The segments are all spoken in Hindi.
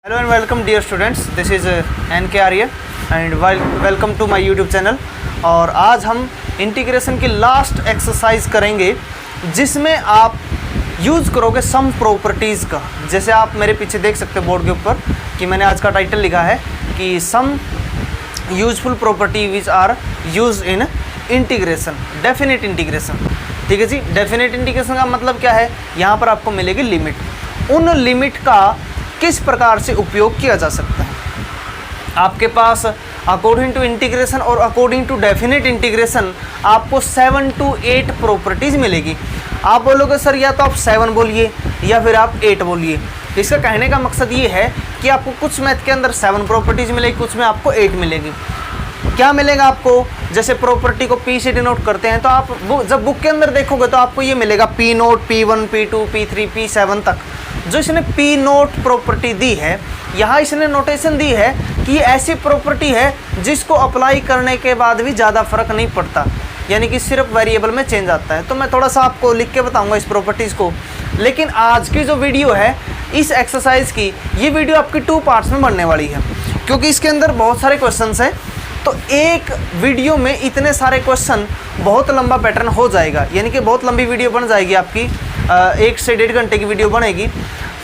Hello and welcome dear students, this is NK Arya and welcome to my YouTube channel। और आज हम इंटीग्रेशन की लास्ट एक्सरसाइज करेंगे जिसमें आप यूज़ करोगे सम प्रॉपर्टीज़ का। जैसे आप मेरे पीछे देख सकते हो बोर्ड के ऊपर कि मैंने आज का टाइटल लिखा है कि some useful property which are use in integration, definite integration. ठीक है जी, डेफिनेट इंटीग्रेशन का मतलब क्या है, यहाँ पर आपको मिलेगी लिमिट। उन लिमिट का किस प्रकार से उपयोग किया जा सकता है। आपके पास अकॉर्डिंग टू इंटीग्रेशन और अकॉर्डिंग टू डेफिनेट इंटीग्रेशन आपको 7 to 8 प्रॉपर्टीज़ मिलेगी। आप बोलोगे सर या तो आप 7 बोलिए या फिर आप 8 बोलिए। इसका कहने का मकसद ये है कि आपको कुछ मैथ के अंदर 7 प्रॉपर्टीज़ मिलेगी, कुछ में आपको 8 मिलेगी। क्या मिलेगा आपको, जैसे प्रॉपर्टी को P से डिनोट करते हैं तो आप जब बुक के अंदर देखोगे तो आपको ये मिलेगा P note, P1, P2, P3, P7 तक। जो इसने P नोट प्रॉपर्टी दी है, यहाँ इसने नोटेशन दी है कि ये ऐसी प्रॉपर्टी है जिसको अप्लाई करने के बाद भी ज़्यादा फर्क नहीं पड़ता, यानी कि सिर्फ वेरिएबल में चेंज आता है। तो मैं थोड़ा सा आपको लिख के बताऊंगा इस प्रॉपर्टीज़ को। लेकिन आज की जो वीडियो है इस एक्सरसाइज की, ये वीडियो आपकी 2 पार्ट्स में बनने वाली है क्योंकि इसके अंदर बहुत सारे क्वेश्चंस हैं। तो एक वीडियो में इतने सारे क्वेश्चन बहुत लंबा पैटर्न हो जाएगा, यानी कि बहुत लंबी वीडियो बन जाएगी आपकी, 1 से 1.5 घंटे की वीडियो बनेगी।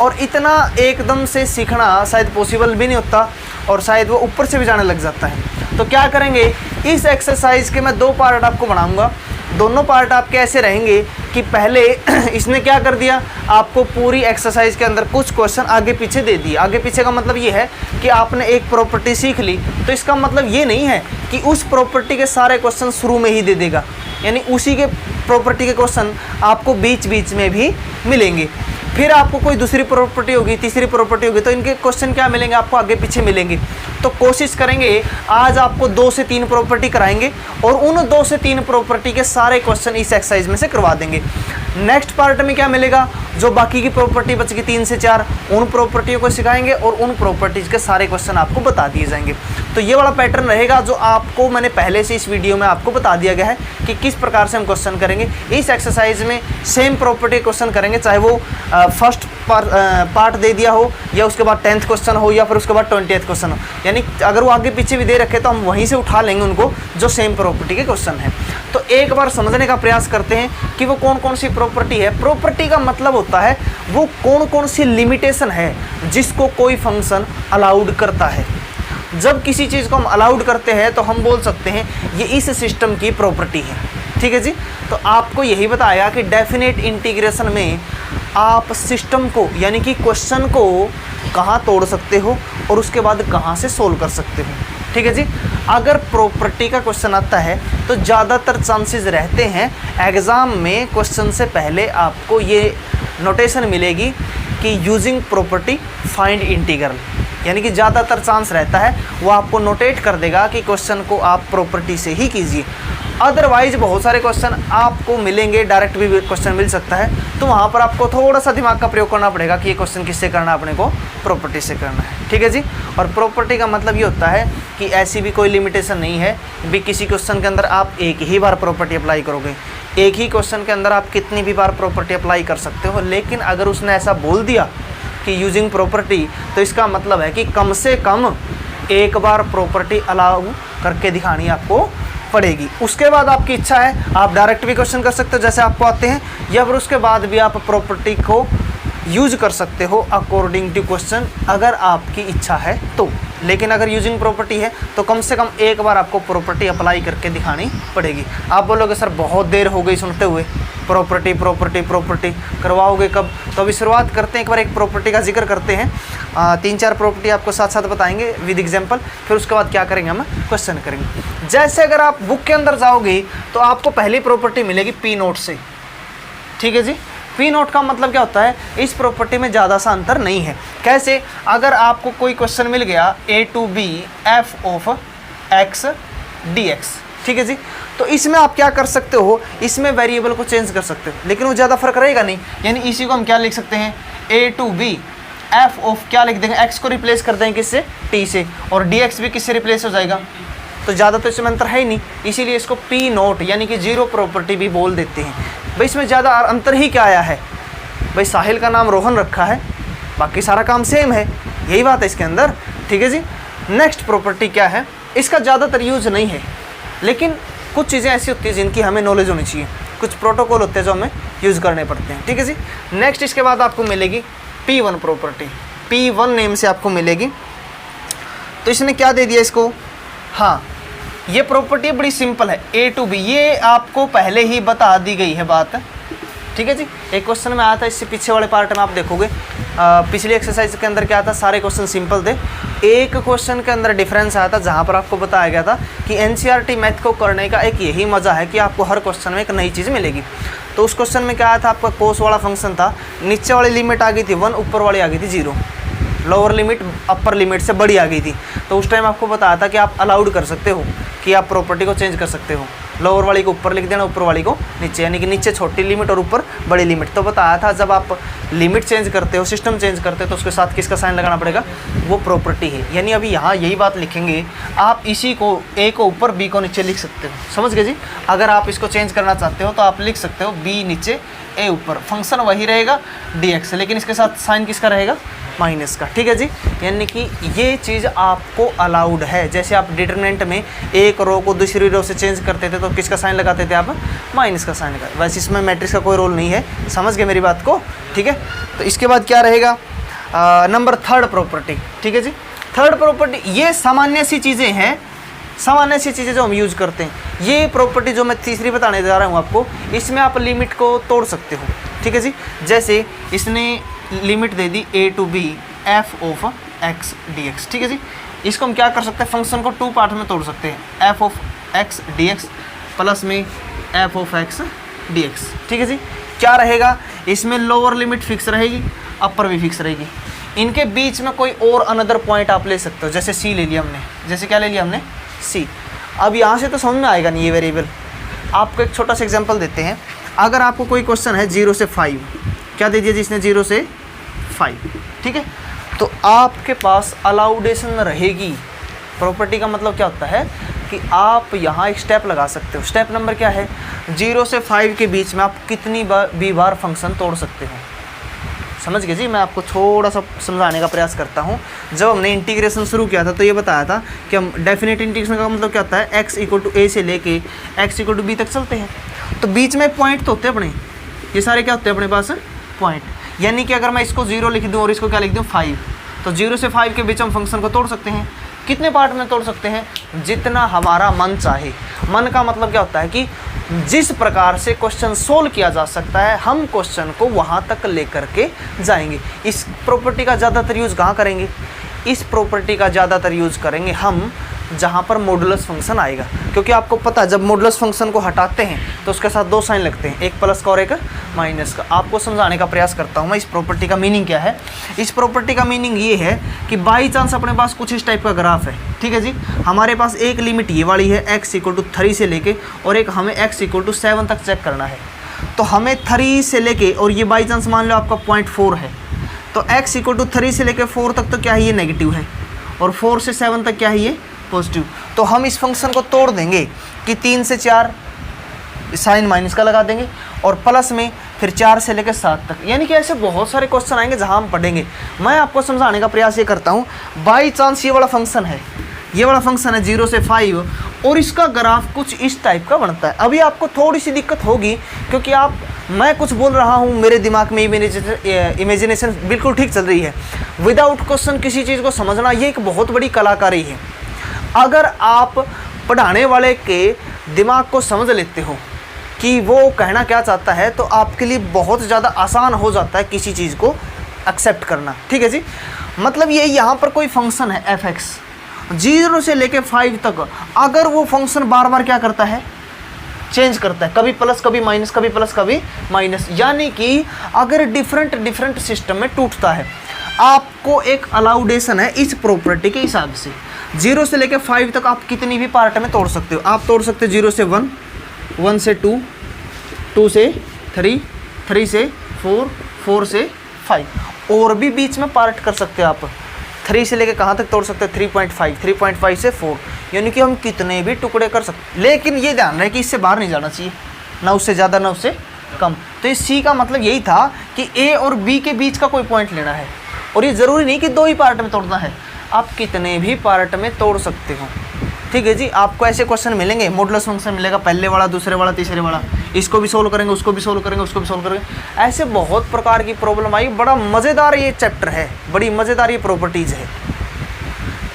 और इतना एकदम से सीखना शायद पॉसिबल भी नहीं होता और शायद वो ऊपर से भी जाने लग जाता है। तो क्या करेंगे, इस एक्सरसाइज के मैं 2 पार्ट आपको बनाऊंगा। दोनों पार्ट आपके ऐसे रहेंगे कि पहले इसने क्या कर दिया, आपको पूरी एक्सरसाइज के अंदर कुछ क्वेश्चन आगे पीछे दे दिए। आगे पीछे का मतलब ये है कि आपने एक प्रॉपर्टी सीख ली, तो इसका मतलब ये नहीं है कि उस प्रॉपर्टी के सारे क्वेश्चन शुरू में ही दे देगा, यानी उसी के प्रॉपर्टी के क्वेश्चन आपको बीच बीच में भी मिलेंगे। फिर आपको कोई दूसरी प्रॉपर्टी होगी, तीसरी प्रॉपर्टी होगी, तो इनके क्वेश्चन क्या मिलेंगे, आपको आगे पीछे मिलेंगे। तो कोशिश करेंगे आज आपको 2 से 3 प्रॉपर्टी कराएंगे और उन 2 से 3 प्रॉपर्टी के सारे क्वेश्चन इस एक्सरसाइज में से करवा देंगे। नेक्स्ट पार्ट में क्या मिलेगा, जो बाकी की प्रॉपर्टी बच गई 3 से 4, उन प्रॉपर्टियों को सिखाएंगे और उन प्रॉपर्टीज़ के सारे क्वेश्चन आपको बता दिए जाएंगे। तो ये वाला पैटर्न रहेगा जो आपको मैंने पहले से इस वीडियो में आपको बता दिया गया है कि किस प्रकार से हम क्वेश्चन करेंगे। इस एक्सरसाइज में सेम प्रॉपर्टी क्वेश्चन करेंगे, चाहे वो फर्स्ट पार्ट दे दिया हो या उसके बाद 10th क्वेश्चन हो या फिर उसके बाद 20th क्वेश्चन हो, यानी अगर वो आगे पीछे भी दे रखे तो हम वहीं से उठा लेंगे उनको जो सेम प्रॉपर्टी के क्वेश्चन है। तो एक बार समझने का प्रयास करते हैं कि वो कौन कौन सी प्रॉपर्टी है। प्रॉपर्टी का मतलब होता है वो कौन कौन सी लिमिटेशन है जिसको कोई फंक्शन अलाउड करता है। जब किसी चीज़ को हम अलाउड करते हैं तो हम बोल सकते हैं ये इस सिस्टम की प्रॉपर्टी है। ठीक है जी, तो आपको यही बताया कि डेफिनेट इंटीग्रेशन में आप सिस्टम को, यानी कि क्वेश्चन को कहाँ तोड़ सकते हो और उसके बाद कहाँ से सोल्व कर सकते हो। ठीक है जी, अगर प्रॉपर्टी का क्वेश्चन आता है तो ज़्यादातर चांसेस रहते हैं एग्ज़ाम में क्वेश्चन से पहले आपको ये नोटेशन मिलेगी कि यूजिंग प्रॉपर्टी फाइंड इंटीग्रल, यानी कि ज़्यादातर चांस रहता है वो आपको नोटेट कर देगा कि क्वेश्चन को आप प्रॉपर्टी से ही कीजिए। अदरवाइज बहुत सारे क्वेश्चन आपको मिलेंगे, डायरेक्ट भी क्वेश्चन मिल सकता है, तो वहाँ पर आपको थोड़ा सा दिमाग का प्रयोग करना पड़ेगा कि ये क्वेश्चन किससे करना है, अपने को प्रॉपर्टी से करना है। ठीक है जी, और प्रॉपर्टी का मतलब ये होता है कि ऐसी भी कोई लिमिटेशन नहीं है भी किसी क्वेश्चन के अंदर आप एक ही बार प्रॉपर्टी अप्लाई करोगे। एक ही क्वेश्चन के अंदर आप कितनी भी बार प्रॉपर्टी अप्लाई कर सकते हो, लेकिन अगर उसने ऐसा बोल दिया कि यूजिंग प्रॉपर्टी, तो इसका मतलब है कि कम से कम एक बार प्रॉपर्टी अलाउ करके दिखानी आपको पड़ेगी। उसके बाद आपकी इच्छा है आप डायरेक्ट भी क्वेश्चन कर सकते हो जैसे आपको आते हैं, या फिर उसके बाद भी आप प्रॉपर्टी को यूज कर सकते हो अकॉर्डिंग टू क्वेश्चन, अगर आपकी इच्छा है तो। लेकिन अगर यूजिंग प्रॉपर्टी है तो कम से कम एक बार आपको प्रॉपर्टी अप्लाई करके दिखानी पड़ेगी। आप बोलोगे सर बहुत देर हो गई सुनते हुए, प्रॉपर्टी प्रॉपर्टी प्रॉपर्टी करवाओगे कब। तो अभी शुरुआत करते हैं, एक बार एक प्रॉपर्टी का जिक्र करते हैं, 3-4 प्रॉपर्टी आपको साथ साथ बताएंगे विद एग्जाम्पल, फिर उसके बाद क्या करेंगे, हम क्वेश्चन करेंगे। जैसे अगर आप बुक के अंदर जाओगे तो आपको पहली प्रॉपर्टी मिलेगी P नोट से। ठीक है जी, P नोट का मतलब क्या होता है, इस प्रॉपर्टी में ज़्यादा सा अंतर नहीं है। कैसे, अगर आपको कोई क्वेश्चन मिल गया A to B f of x dx, ठीक है जी, तो इसमें आप क्या कर सकते हो, इसमें वेरिएबल को चेंज कर सकते हो, लेकिन वो ज़्यादा फर्क रहेगा नहीं। यानी इसी को हम क्या लिख सकते हैं, A to B f of क्या लिख देंगे, x को रिप्लेस कर देंगे किससे, t से, और dx भी किससे रिप्लेस हो जाएगा, तो ज़्यादा तो इसमें अंतर है ही नहीं, इसीलिए इसको P नोट यानी कि जीरो प्रॉपर्टी भी बोल देते हैं। भाई इसमें ज़्यादा अंतर ही क्या आया है, भाई साहिल का नाम रोहन रखा है, बाकी सारा काम सेम है, यही बात है इसके अंदर, ठीक है जी। नेक्स्ट प्रॉपर्टी क्या है, इसका ज़्यादातर यूज नहीं है, लेकिन कुछ चीज़ें ऐसी होती हैं जिनकी हमें नॉलेज होनी चाहिए, कुछ प्रोटोकॉल होते हैं जो हमें यूज़ करने पड़ते हैं, ठीक है जी। नेक्स्ट इसके बाद आपको मिलेगी P1 प्रॉपर्टी, P1 नेम से आपको मिलेगी। तो इसने क्या दे दिया इसको, हाँ ये प्रॉपर्टी बड़ी सिंपल है, A to B, ये आपको पहले ही बता दी गई है बात, ठीक है जी। एक क्वेश्चन में आया था, इससे पीछे वाले पार्ट में आप देखोगे पिछली एक्सरसाइज के अंदर क्या था, सारे क्वेश्चन सिंपल थे। एक क्वेश्चन के अंदर डिफरेंस आया था जहाँ पर आपको बताया गया था कि एनसीईआरटी मैथ को करने का एक यही मज़ा है कि आपको हर क्वेश्चन में एक नई चीज़ मिलेगी। तो उस क्वेश्चन में क्या आया था, आपका कोस वाला फंक्शन था, नीचे वाली लिमिट आ गई थी 1, ऊपर वाली आ गई थी 0, लोअर लिमिट अपर लिमिट से बड़ी आ गई थी। तो उस टाइम आपको बताया था कि आप अलाउड कर सकते हो कि आप प्रॉपर्टी को चेंज कर सकते हो, लोअर वाली को ऊपर लिख देना, ऊपर वाली को नीचे, यानी कि नीचे छोटी लिमिट और ऊपर बड़ी लिमिट। तो बताया था जब आप लिमिट चेंज करते हो, सिस्टम चेंज करते हो, तो उसके साथ किसका साइन लगाना पड़ेगा, वो प्रॉपर्टी है। यानी अभी यहाँ यही बात लिखेंगे, आप इसी को ए को ऊपर बी को नीचे लिख सकते हो, समझ गए जी। अगर आप इसको चेंज करना चाहते हो तो आप लिख सकते हो बी नीचे ए ऊपर, फंक्शन वही रहेगा dx, लेकिन इसके साथ साइन किसका रहेगा, माइनस का, ठीक है जी। यानी कि ये चीज़ आपको अलाउड है। जैसे आप डिटरमिनेंट में एक रो को दूसरी रो से चेंज करते थे तो किसका साइन लगाते थे आप, माइनस का साइन लगा। वैसे इसमें मैट्रिक्स का कोई रोल नहीं है, समझ गए मेरी बात को, ठीक है। तो इसके बाद क्या रहेगा, नंबर 3 प्रॉपर्टी, ठीक है जी। 3 प्रॉपर्टी ये सामान्य सी चीज़ें हैं, सामान्य सी चीज़ें जो हम यूज करते हैं। ये प्रॉपर्टी जो मैं तीसरी बताने जा रहा हूँ आपको, इसमें आप लिमिट को तोड़ सकते हो, ठीक है जी। जैसे इसने limit they the A to B f of x dx, ठीक है जी। इसको हम क्या कर सकते हैं, फंक्शन को 2 पार्ट में तोड़ सकते हैं, f of x dx plus में f ऑफ x dx, ठीक है जी। क्या रहेगा, इसमें लोअर लिमिट फिक्स रहेगी, अपर भी फिक्स रहेगी। इनके बीच में कोई और अनदर पॉइंट आप ले सकते हो, जैसे c ले लिया हमने, जैसे क्या ले लिया हमने, c। अब यहाँ से तो समझ में आएगा नहीं ये वेरिएबल। आपको एक छोटा सा एग्जांपल देते हैं। अगर आपको कोई क्वेश्चन है 0 से 5, क्या दे दिया जिसने 0 से 5, ठीक है, तो आपके पास अलाउडेशन रहेगी। प्रॉपर्टी का मतलब क्या होता है कि आप यहाँ एक स्टेप लगा सकते हो। स्टेप नंबर क्या है, 0 से 5 के बीच में आप कितनी बार फंक्शन तोड़ सकते हो, समझ गए जी। मैं आपको थोड़ा सा समझाने का प्रयास करता हूँ। जब हमने इंटीग्रेशन शुरू किया था तो ये बताया था कि हम डेफिनेट इंटीग्रेशन का मतलब क्या होता है, x = a से लेके x = b तक चलते हैं। तो बीच में पॉइंट तो होते हैं अपने, ये सारे क्या होते हैं अपने पास, पॉइंट। यानी कि अगर मैं इसको 0 लिख दूँ और इसको क्या लिख दूँ 5, तो 0 से 5 के बीच हम फंक्शन को तोड़ सकते हैं। कितने पार्ट में तोड़ सकते हैं, जितना हमारा मन चाहे। मन का मतलब क्या होता है कि जिस प्रकार से क्वेश्चन सोल्व किया जा सकता है, हम क्वेश्चन को वहाँ तक लेकर के जाएंगे। इस प्रॉपर्टी का ज़्यादातर यूज़ कहाँ करेंगे, इस प्रॉपर्टी का ज़्यादातर यूज़ करेंगे हम जहाँ पर मॉडुलस फंक्शन आएगा। क्योंकि आपको पता है जब मॉडुलस फंक्शन को हटाते हैं तो उसके साथ 2 साइन लगते हैं, एक प्लस का और एक माइनस का। आपको समझाने का प्रयास करता हूँ मैं इस प्रॉपर्टी का मीनिंग क्या है। इस प्रॉपर्टी का मीनिंग ये है कि बाई चांस अपने पास कुछ इस टाइप का ग्राफ है, ठीक है जी। हमारे पास एक लिमिट ये वाली है x = 3 से लेके, और एक हमें x = 7 तक चेक करना है। तो हमें 3 से लेके, और ये बाई चांस मान लो आपका 0.4 है, तो x = 3 से लेके 4 तक तो क्या है, ये नेगेटिव है, और 4 से 7 तक क्या है, ये पॉजिटिव। तो हम इस फंक्शन को तोड़ देंगे कि 3 से 4 साइन माइनस का लगा देंगे, और प्लस में फिर 4 से लेकर 7 तक। यानी कि ऐसे बहुत सारे क्वेश्चन आएंगे जहां हम पढ़ेंगे। मैं आपको समझाने का प्रयास ये करता हूं, बाई चांस ये वाला फंक्शन है, ये वाला फंक्शन है 0 से 5, और इसका ग्राफ कुछ इस टाइप का बनता है। अभी आपको थोड़ी सी दिक्कत होगी क्योंकि मैं कुछ बोल रहा हूँ, मेरे दिमाग में इमेजिनेशन बिल्कुल ठीक चल रही है। विदाउट क्वेश्चन किसी चीज़ को समझना ये एक बहुत बड़ी कलाकारी है। अगर आप पढ़ाने वाले के दिमाग को समझ लेते हो कि वो कहना क्या चाहता है, तो आपके लिए बहुत ज़्यादा आसान हो जाता है किसी चीज़ को एक्सेप्ट करना, ठीक है जी। मतलब ये यहाँ पर कोई फंक्शन है f(x) 0 से लेके 5 तक, अगर वो फंक्शन बार बार क्या करता है, चेंज करता है, कभी प्लस कभी माइनस, कभी प्लस कभी माइनस, यानी कि अगर डिफरेंट सिस्टम में टूटता है, आपको एक अलाउडेशन है इस प्रॉपर्टी के हिसाब से। 0 से लेकर 5 तक आप कितनी भी पार्ट में तोड़ सकते हो। आप तोड़ सकते हो 0 से 1, 1 से 2, 2 से 3, 3 से 4, 4 से 5, और भी बीच में पार्ट कर सकते हो आप। 3 से लेकर कहाँ तक तोड़ सकते हो, 3.5, 3.5 से 4, यानी कि हम कितने भी टुकड़े कर सकते। लेकिन ये ध्यान रहे कि इससे बाहर नहीं जाना चाहिए, ना उससे ज़्यादा ना उससे कम। तो इस C का मतलब यही था कि A और B के बीच का कोई पॉइंट लेना है। और ये ज़रूरी नहीं कि 2 ही पार्ट में तोड़ना है, आप कितने भी पार्ट में तोड़ सकते हो। ठीक है जी, आपको ऐसे क्वेश्चन मिलेंगे, मॉडुलस फंक्शन मिलेगा, पहले वाला, दूसरे वाला, तीसरे वाला, इसको भी सोल्व करेंगे, उसको भी सोल्व करेंगे, उसको भी सोल्व करेंगे, ऐसे बहुत प्रकार की प्रॉब्लम आई। बड़ा मज़ेदार ये चैप्टर है, बड़ी मज़ेदार ये प्रॉपर्टीज़ है।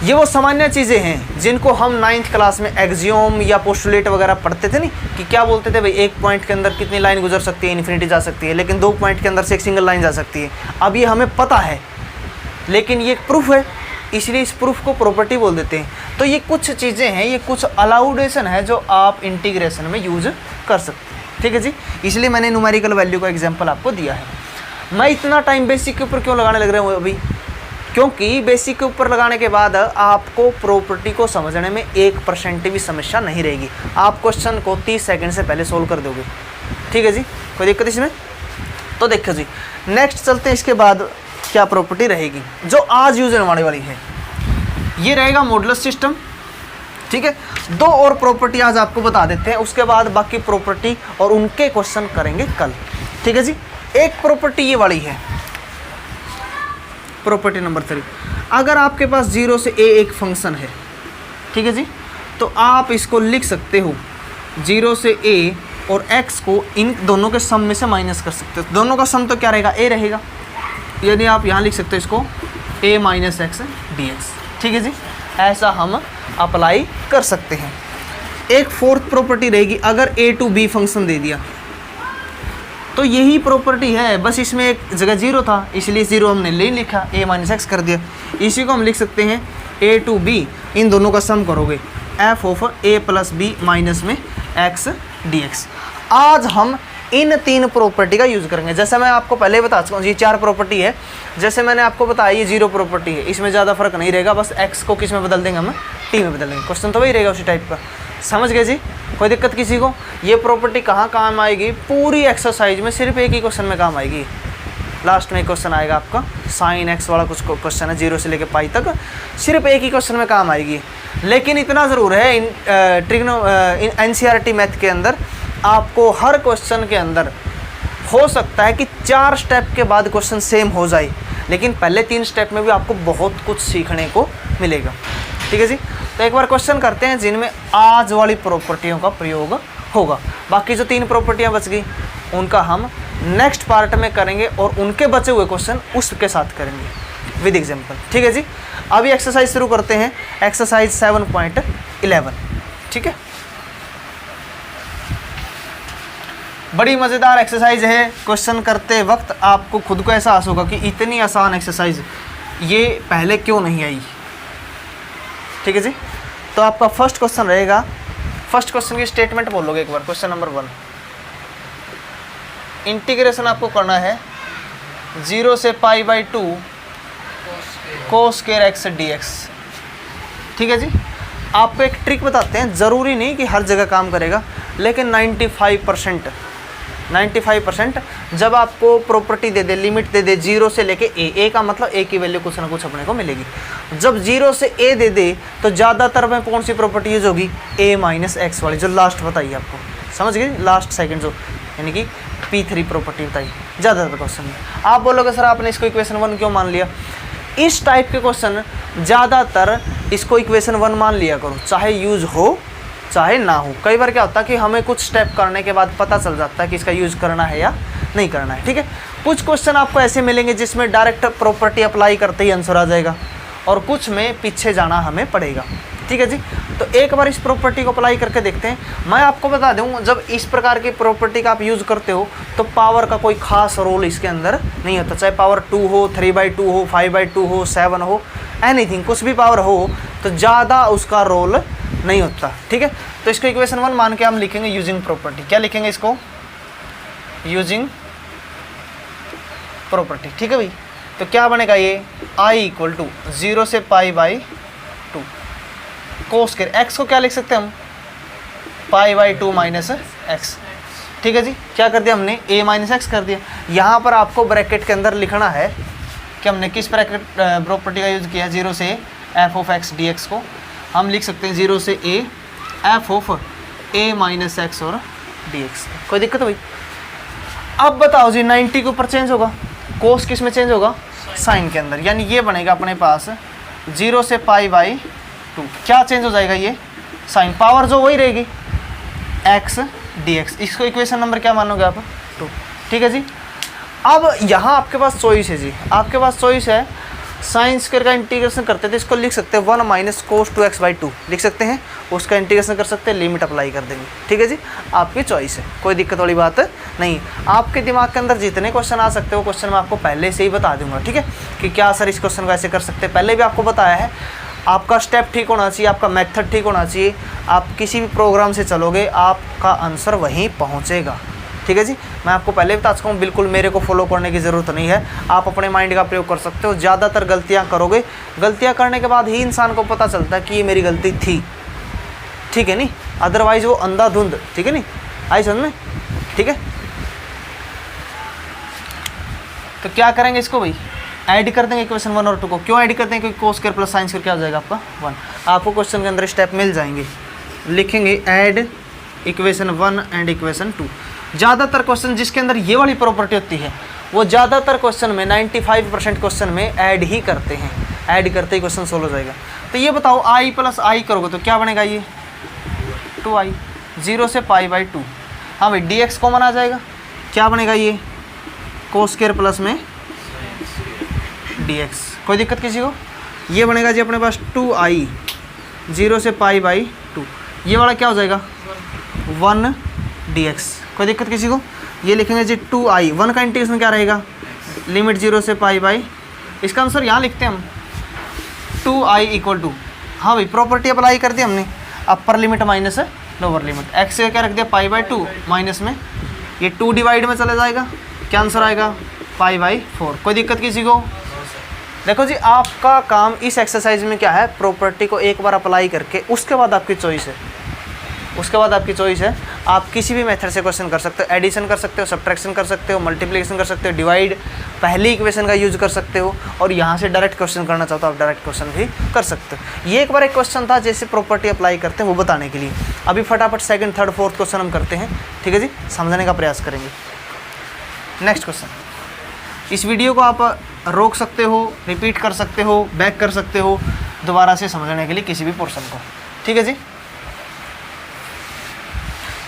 ये वो सामान्य चीज़ें हैं जिनको हम 9th क्लास में एक्सियोम या पोस्टुलेट वगैरह पढ़ते थे नहीं, कि क्या बोलते थे भाई, एक पॉइंट के अंदर कितनी लाइन गुजर सकती है, इन्फिनिटी जा सकती है, लेकिन 2 पॉइंट के अंदर से एक सिंगल लाइन जा सकती है। अब ये हमें पता है, लेकिन ये प्रूफ है, इसलिए इस प्रूफ को प्रॉपर्टी बोल देते हैं। तो ये कुछ चीज़ें हैं, ये कुछ अलाउडेशन है जो आप इंटीग्रेशन में यूज कर सकते हैं। ठीक है जी, इसलिए मैंने न्यूमेरिकल वैल्यू का एग्जांपल आपको दिया है। मैं इतना टाइम बेसिक के ऊपर क्यों लगाने लग रहा हूँ अभी, क्योंकि बेसिक के ऊपर लगाने के बाद आपको प्रॉपर्टी को समझने में 1% भी समस्या नहीं रहेगी। आप क्वेश्चन को 30 सेकंड से पहले सोल्व कर दोगे। ठीक है जी, कोई दिक्कत इसमें? तो देखो जी, नेक्स्ट चलते हैं। इसके बाद क्या प्रॉपर्टी रहेगी जो आज यूज होने वाली है, ये रहेगा मॉडुलस सिस्टम। ठीक है, 2 और प्रॉपर्टी आज आपको बता देते हैं, उसके बाद बाकी प्रॉपर्टी और उनके क्वेश्चन करेंगे कल। ठीक है जी, एक प्रॉपर्टी ये वाली है, प्रॉपर्टी नंबर 3। अगर आपके पास 0 से a एक फंक्शन है, ठीक है जी, तो आप इसको लिख सकते हो 0 से a और x को इन दोनों के सम में से माइनस कर सकते हो। दोनों का सम तो क्या रहेगा, a रहेगा, यानी आप यहाँ लिख सकते हो इसको a माइनस एक्स dx। ठीक है जी, ऐसा हम अप्लाई कर सकते हैं। एक 4th प्रॉपर्टी रहेगी, अगर a टू b फंक्शन दे दिया तो यही प्रॉपर्टी है, बस इसमें एक जगह 0 था इसलिए 0 हमने ले लिखा, a माइनस एक्स कर दिया। इसी को हम लिख सकते हैं a टू b, इन दोनों का सम करोगे f of a plus b minus में x dx। आज हम इन 3 प्रॉपर्टी का यूज़ करेंगे। जैसे मैं आपको पहले बता चुका हूँ, ये 4 प्रॉपर्टी है। जैसे मैंने आपको बताया ये 0 प्रॉपर्टी है, इसमें ज़्यादा फर्क नहीं रहेगा, बस x को किस में बदल देंगे, हम t में बदल देंगे। क्वेश्चन तो वही रहेगा उसी टाइप का, समझ गए जी? कोई दिक्कत किसी को? ये प्रॉपर्टी कहाँ काम आएगी, पूरी एक्सरसाइज में सिर्फ एक ही क्वेश्चन में काम आएगी। लास्ट में क्वेश्चन आएगा आपका साइन एक्स वाला, कुछ क्वेश्चन है 0 से लेकर पाई तक, सिर्फ एक ही क्वेश्चन में काम आएगी। लेकिन इतना ज़रूर है, NCERT मैथ के अंदर आपको हर क्वेश्चन के अंदर हो सकता है कि 4 स्टेप के बाद क्वेश्चन सेम हो जाए, लेकिन पहले 3 स्टेप में भी आपको बहुत कुछ सीखने को मिलेगा। ठीक है जी, तो एक बार क्वेश्चन करते हैं जिनमें आज वाली प्रॉपर्टियों का प्रयोग होगा। बाकी जो 3 प्रॉपर्टियां बच गई उनका हम नेक्स्ट पार्ट में करेंगे और उनके बचे हुए क्वेश्चन उसके साथ करेंगे विद एग्जाम्पल। ठीक है जी, अभी एक्सरसाइज शुरू करते हैं, एक्सरसाइज 7.11। ठीक है, बड़ी मज़ेदार एक्सरसाइज है। क्वेश्चन करते वक्त आपको खुद को एहसास होगा कि इतनी आसान एक्सरसाइज ये पहले क्यों नहीं आई। ठीक है जी, तो आपका फर्स्ट क्वेश्चन रहेगा, फर्स्ट क्वेश्चन की स्टेटमेंट बोलोगे एक बार। क्वेश्चन नंबर 1, इंटीग्रेशन आपको करना है 0 से π/2 cos स्क्वायर x dx। ठीक है जी, आपको एक ट्रिक बताते हैं, ज़रूरी नहीं कि हर जगह काम करेगा, लेकिन 95% जब आपको प्रॉपर्टी दे दे, लिमिट दे दे 0 से लेके a का मतलब a की वैल्यू कुछ ना कुछ अपने को मिलेगी। जब 0 से a दे दे तो ज़्यादातर में कौन सी प्रॉपर्टी यूज होगी, a माइनस एक्स वाली, जो लास्ट बताइए आपको, समझ गए, लास्ट सेकंड जो, यानी कि P3 प्रॉपर्टी बताइए ज़्यादातर क्वेश्चन में। आप बोलोगे सर आपने इसको इक्वेशन 1 क्यों मान लिया? इस टाइप के क्वेश्चन ज़्यादातर इसको इक्वेशन 1 मान लिया करो, चाहे यूज हो चाहे ना हो। कई बार क्या होता है कि हमें कुछ स्टेप करने के बाद पता चल जाता है कि इसका यूज़ करना है या नहीं करना है। ठीक है, कुछ क्वेश्चन आपको ऐसे मिलेंगे जिसमें डायरेक्ट प्रॉपर्टी अप्लाई करते ही आंसर आ जाएगा, और कुछ में पीछे जाना हमें पड़ेगा। ठीक है जी, तो एक बार इस प्रॉपर्टी को अप्लाई करके देखते हैं। मैं आपको बता दूं, जब इस प्रकार की प्रॉपर्टी का आप यूज़ करते हो तो पावर का कोई खास रोल इसके अंदर नहीं होता, चाहे पावर 2 हो, 3/2 हो, 5/2 हो, 7 हो, एनीथिंग, कुछ भी पावर हो तो ज़्यादा उसका रोल नहीं होता। ठीक है, तो इसको इक्वेशन 1 मान के हम लिखेंगे यूजिंग प्रॉपर्टी। क्या लिखेंगे इसको? Using property. ठीक है भाई, तो क्या बनेगा ये, I = 0 से π/2 cos स्क्वायर x को क्या लिख सकते हैं हम, π/2 माइनस एक्स। ठीक है जी, क्या कर दिया हमने, a माइनस एक्स कर दिया। यहाँ पर आपको ब्रैकेट के अंदर लिखना है कि हमने किस ब्रैकेट प्रॉपर्टी का यूज़ किया, 0 से f ऑफ x dx को हम लिख सकते हैं 0 से a f of a minus x और dx। कोई दिक्कत है भाई? अब बताओ जी, 90 के ऊपर चेंज होगा, कोस किस में चेंज होगा, साइन के अंदर, यानी ये बनेगा अपने पास 0 से पाई बाई 2। क्या चेंज हो जाएगा, ये साइन, पावर जो वही रहेगी x dx। इसको इक्वेशन नंबर क्या मानोगे आप, 2। ठीक है जी। अब यहाँ आपके पास चॉइस है जी, आपके पास चॉइस है, साइन स्क्वायर का इंटीग्रेशन करते थे, इसको लिख सकते हैं 1 माइनस कोस 2x/2 लिख सकते हैं, उसका इंटीग्रेशन कर सकते हैं, लिमिट अप्लाई कर देंगे। ठीक है जी, आपकी चॉइस है, कोई दिक्कत वाली बात नहीं। आपके दिमाग के अंदर जितने क्वेश्चन आ सकते हो क्वेश्चन मैं आपको पहले से ही बता दूंगा। ठीक है, कि क्या सर इस क्वेश्चन को ऐसे कर सकते हैं, पहले भी आपको बताया है। आपका स्टेप ठीक होना चाहिए, आपका मेथड ठीक होना चाहिए, आप किसी भी प्रोग्राम से चलोगे आपका आंसर वहीं पहुँचेगा। ठीक है जी, मैं आपको पहले बता चुका हूँ, बिल्कुल मेरे को फॉलो करने की ज़रूरत नहीं है, आप अपने माइंड का प्रयोग कर सकते हो। ज़्यादातर गलतियाँ करोगे, गलतियाँ करने के बाद ही इंसान को पता चलता है कि ये मेरी गलती थी। ठीक है नहीं, अदरवाइज़ वो अंधाधुंध, ठीक है नहीं, आई समझ में। ठीक है, तो क्या करेंगे इसको भाई, ऐड कर देंगे इक्वेशन 1 और 2 को। क्यों ऐड करते हैं, क्योंकि cos square plus sine square क्या हो जाएगा आपका 1। आपको क्वेश्चन के अंदर स्टेप मिल जाएंगे, लिखेंगे ऐड इक्वेशन 1 एंड इक्वेशन 2। ज़्यादातर क्वेश्चन जिसके अंदर ये वाली प्रॉपर्टी होती है वो ज़्यादातर क्वेश्चन में 95% क्वेश्चन में ऐड ही करते हैं, ऐड करते ही क्वेश्चन सोल्व हो जाएगा। तो ये बताओ i प्लस आई करोगे तो क्या बनेगा, ये 2i 0 से पाई बाई 2। हाँ भाई, dx कॉमन आ जाएगा, क्या बनेगा ये कोस स्क्वायर प्लस में dx। कोई दिक्कत किसी को, ये बनेगा जी अपने पास 2i 0 से पाई बाई 2। ये वाला क्या हो जाएगा 1 dx। कोई दिक्कत किसी को, ये लिखेंगे जी 2i, 1 का इंटीग्रेशन क्या रहेगा, लिमिट 0 से पाई बाई, इसका आंसर यहाँ लिखते हैं हम 2i इक्वल टू, हाँ भाई प्रॉपर्टी अप्लाई कर दी हमने, upper limit minus lower limit, x का क्या रख दिया पाई बाई 2, माइनस में ये 2 डिवाइड में चला जाएगा, क्या आंसर आएगा पाई बाई 4। कोई दिक्कत किसी को। देखो जी, आपका काम इस एक्सरसाइज में क्या है, प्रॉपर्टी को एक बार अप्लाई करके उसके बाद आपकी चॉइस है, उसके बाद आपकी चॉइस है। आप किसी भी मेथड से क्वेश्चन कर सकते हो, एडिशन कर सकते हो, सब्ट्रैक्शन कर सकते हो, मल्टीप्लिकेशन कर सकते हो, डिवाइड पहली इक्वेशन का यूज कर सकते हो, और यहाँ से डायरेक्ट क्वेश्चन करना चाहते हो आप डायरेक्ट क्वेश्चन भी कर सकते हो। ये एक बार एक क्वेश्चन था जैसे प्रॉपर्टी अप्लाई करते हैं वो बताने के लिए। अभी फटाफट सेकंड थर्ड फोर्थ क्वेश्चन हम करते हैं। ठीक है जी, समझने का प्रयास करेंगे। नेक्स्ट क्वेश्चन, इस वीडियो को आप रोक सकते हो, रिपीट कर सकते हो, बैक कर सकते हो दोबारा से समझने के लिए किसी भी पोर्शन को। ठीक है जी,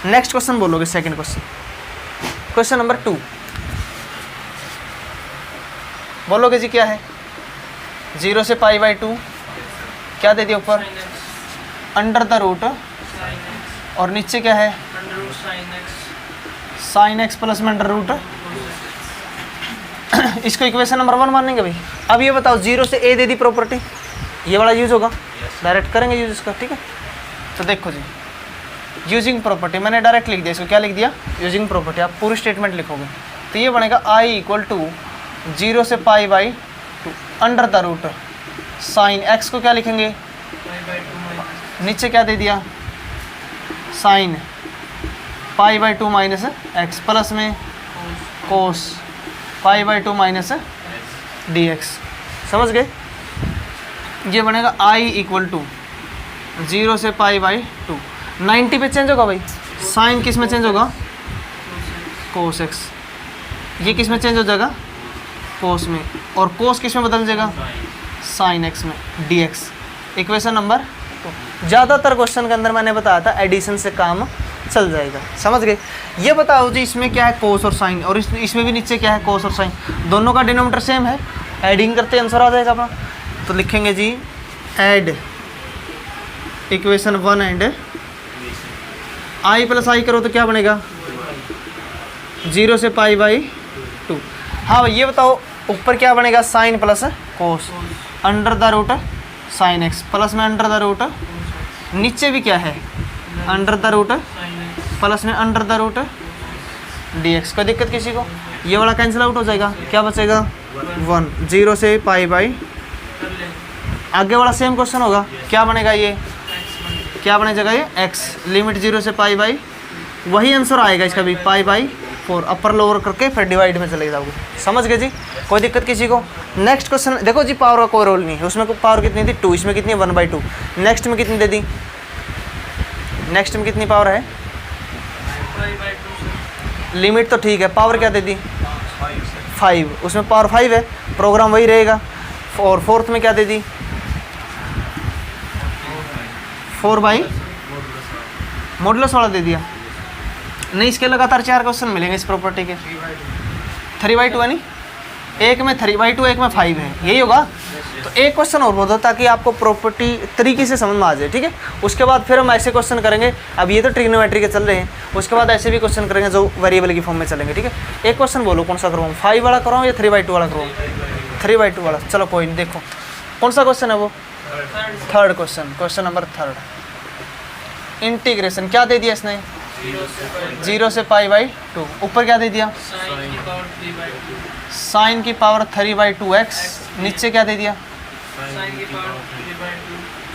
नेक्स्ट क्वेश्चन बोलोगे, सेकंड क्वेश्चन, क्वेश्चन नंबर 2 बोलोगे जी क्या है, 0 से पाई बाई 2, क्या दे दिया ऊपर अंडर द रूट, और नीचे क्या है साइन एक्स प्लस में अंडर रूट। इसको इक्वेशन नंबर 1 मानेंगे भाई। अब ये बताओ 0 से a दे दी प्रॉपर्टी, ये वाला यूज होगा, डायरेक्ट करेंगे यूज इसका। ठीक है, तो देखो जी, यूजिंग प्रॉपर्टी मैंने डायरेक्ट लिख दिया, इसको क्या लिख दिया यूजिंग प्रॉपर्टी। आप पूरी स्टेटमेंट लिखोगे तो ये बनेगा i इक्वल टू 0 से pi by 2 under the root sine x को क्या लिखेंगे, नीचे क्या दे दिया sine pi by 2 minus x, plus में cos pi by 2 minus dx। समझ गए, ये बनेगा i इक्वल टू 0 से पाई बाई 2। 90 पे चेंज होगा भाई, साइन किस में चेंज होगा कोस एक्स, ये किस में चेंज हो जाएगा कोस में, और कोस किस में बदल जाएगा साइन एक्स में dx। Equation number 2। ज़्यादातर क्वेश्चन के अंदर मैंने बताया था एडिशन से काम चल जाएगा। समझ गए। ये बताओ जी इसमें क्या है कोस और साइन, और इसमें भी नीचे क्या है कोस और साइन, दोनों का डिनोमिनेटर सेम है, एडिंग करते आंसर आ जाएगा अपना। तो लिखेंगे जी add equation 1 and i plus I करो तो क्या बनेगा 0 से पाई बाई 2। हाँ भाई, ये बताओ ऊपर क्या बनेगा sine plus cos under the root sine x, plus में अंडर द रूट, नीचे भी क्या है अंडर द रूट, प्लस में अंडर द रूट dx। कोई दिक्कत किसी को, ये वाला कैंसिल आउट हो जाएगा, क्या बचेगा 1, 0 से पाई बाई, आगे वाला सेम क्वेश्चन होगा, क्या बनेगा ये, क्या बने जाएगा ये x, लिमिट 0 से पाई बाई, वही आंसर आएगा इसका भी पाई बाई 4, अपर लोअर करके फिर डिवाइड में चले जाओगे। समझ गए जी, कोई दिक्कत किसी को। नेक्स्ट क्वेश्चन देखो जी, पावर का कोई रोल नहीं है, उसमें पावर कितनी थी 2, इसमें कितनी है 1/2, नेक्स्ट में कितनी दे दी, नेक्स्ट में कितनी पावर है, लिमिट तो ठीक है, पावर क्या दे दी 5, उसमें पावर 5 है, प्रोग्राम वही रहेगा। और फोर्थ में क्या दे दी, 4 बाई मॉडुलस वाला दे दिया। नहीं, इसके लगातार 4 क्वेश्चन मिलेंगे इस प्रॉपर्टी के। 3/2 है नहीं, एक में 3/2, एक में 5 है, यही होगा। तो एक क्वेश्चन और बोल दो ताकि आपको प्रॉपर्टी तरीके से समझ में आ जाए, ठीक है। उसके बाद फिर हम ऐसे क्वेश्चन करेंगे, अब ये तो ट्रिग्नोमेट्री के चल रहे हैं, उसके बाद ऐसे भी क्वेश्चन करेंगे जो वेरिएबल की फॉर्म में चलेंगे, ठीक है। एक क्वेश्चन बोलो कौन सा करवाऊँ, 5 वाला करवाऊँ या 3/2 वाला करवाऊँ? 3/2 वाला, चलो कोई नहीं। देखो कौन सा क्वेश्चन है वो, third question, question number 3। Integration क्या दे दिया इसने, 0 से π/2, ऊपर क्या दे दिया, साइन की पावर 3/2x, नीचे क्या दे दिया,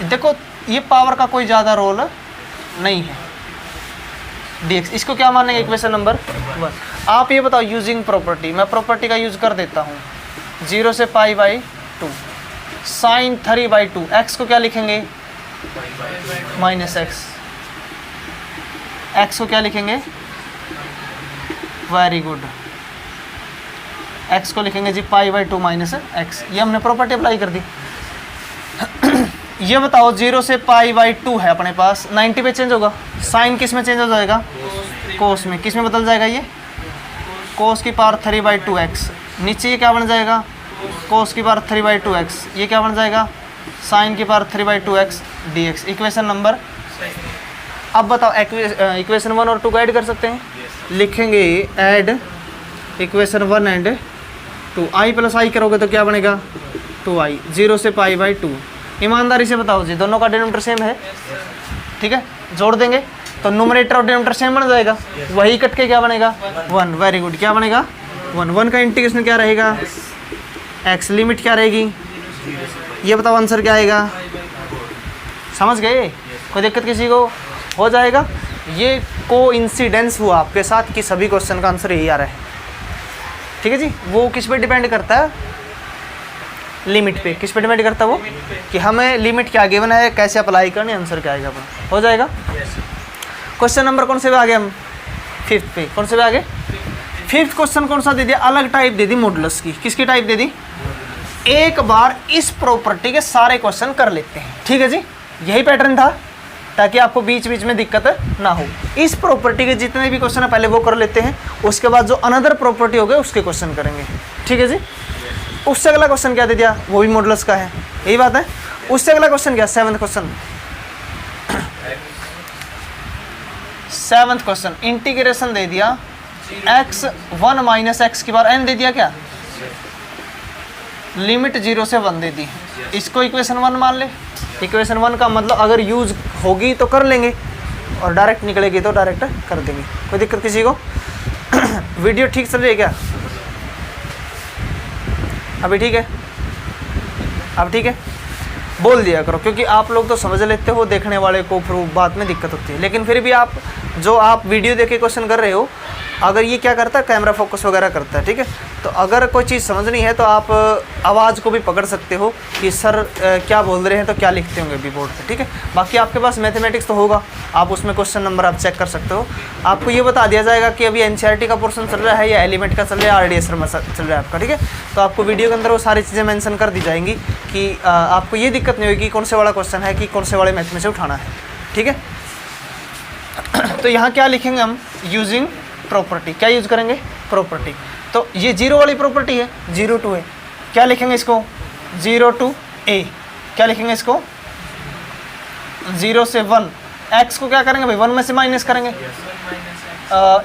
देखो ये पावर का कोई ज़्यादा रोल नहीं है, dx। इसको क्या मानेंगे, इक्वेशन नंबर 1। आप ये बताओ यूजिंग प्रॉपर्टी, मैं प्रॉपर्टी का यूज कर देता हूँ। 0 से π/2 साइन 3/2, x को क्या लिखेंगे, -x, x को क्या लिखेंगे, वेरी गुड, x को लिखेंगे जी π/2 -x। ये हमने प्रॉपर्टी अप्लाई कर दी। ये बताओ 0 से π/2 है अपने पास, 90 पे चेंज होगा, साइन किस में चेंज हो जाएगा, कोस में। किस में बदल जाएगा ये, कोस की पावर 3/2x। नीचे ये क्या बन जाएगा, कोस की पावर 3/2x, ये क्या बन जाएगा, साइन की power 3/2x dx। Equation number, अब बताओ इक्वेशन 1 और 2 को ऐड कर सकते हैं, लिखेंगे add equation 1 and 2, i + i करोगे तो क्या बनेगा, 2i। 0 से π/2, ईमानदारी से बताओ जी, दोनों का डिनोमिनेटर सेम है, ठीक है। जोड़ देंगे तो न्यूमरेटर और डिनोमिनेटर सेम बन जाएगा, वही कट के क्या बनेगा, 1। वेरी गुड, क्या बनेगा, 1 का इंटीग्रेशन क्या रहेगा, x, लिमिट क्या रहेगी, ये बताओ आंसर क्या आएगा, समझ गए, कोई दिक्कत किसी को, हो जाएगा। ये कोइंसिडेंस हुआ आपके साथ कि सभी क्वेश्चन का आंसर यही आ रहा है, ठीक है जी। वो किस पे डिपेंड करता है, लिमिट पे। किस पे डिपेंड करता है वो, कि हमें लिमिट क्या गिवन है, कैसे अप्लाई करनी, आंसर क्या आएगा अपना, हो जाएगा। क्वेश्चन नंबर कौन से पे आ गए हम, 5th पे। कौन से पे आ गए, 5th क्वेश्चन कौन सा दे दिया, अलग टाइप दे दी मॉडुलस की। किसकी टाइप दे दी, एक बार इस प्रॉपर्टी के सारे क्वेश्चन कर लेते हैं, ठीक है जी। यही पैटर्न था ताकि आपको बीच बीच में दिक्कत ना हो। इस प्रॉपर्टी के जितने भी क्वेश्चन है पहले वो कर लेते हैं, उसके बाद जो अनदर प्रॉपर्टी हो गए उसके क्वेश्चन करेंगे, ठीक है जी। उससे अगला क्वेश्चन क्या दे दिया, वो भी मॉडुलस का है, यही बात है। उससे अगला क्वेश्चन क्या, 7th question. 7th question integration दे दिया x 1 - x की बार n दे दिया, क्या लिमिट 0 से 1 दे दी। इसको इक्वेशन 1 मान ले। इक्वेशन 1 का मतलब अगर यूज होगी तो कर लेंगे और डायरेक्ट निकलेगी तो डायरेक्ट कर देंगे, कोई दिक्कत किसी को। वीडियो ठीक चल रही है क्या, अभी ठीक है, अब ठीक है, बोल दिया करो, क्योंकि आप लोग तो समझ लेते हो, देखने वाले को फिर बाद में दिक्कत होती है। लेकिन फिर भी आप जो आप वीडियो देख के क्वेश्चन कर रहे हो, अगर ये क्या करता है, कैमरा फोकस वगैरह करता है, ठीक है। तो अगर कोई चीज़ समझनी है तो आप आवाज़ को भी पकड़ सकते हो कि सर क्या बोल रहे हैं, तो क्या लिखते होंगे अभी बोर्ड पे, ठीक है। बाकी आपके पास मैथमेटिक्स तो होगा, आप उसमें क्वेश्चन नंबर आप चेक कर सकते हो। आपको ये बता दिया जाएगा कि अभी एनसीईआरटी का पोर्शन चल रहा है या एलिमेंट का चल रहा है, आरडीएस में चल रहा है आपका, ठीक है। तो आपको वीडियो के अंदर वो सारी चीज़ें मेंशन कर दी जाएंगी कि आपको ये दिक्कत नहीं होगी कौन से वाला क्वेश्चन है कि कौन से वाले मैथ में से उठाना है, ठीक है। तो यहाँ क्या लिखेंगे हम, यूजिंग प्रॉपर्टी। क्या यूज करेंगे, प्रॉपर्टी। तो ये 0 वाली प्रॉपर्टी है, 0 to a। क्या लिखेंगे इसको, 0 to a। क्या लिखेंगे इसको, 0 से 1। x को क्या करेंगे भाई, 1 में से माइनस करेंगे।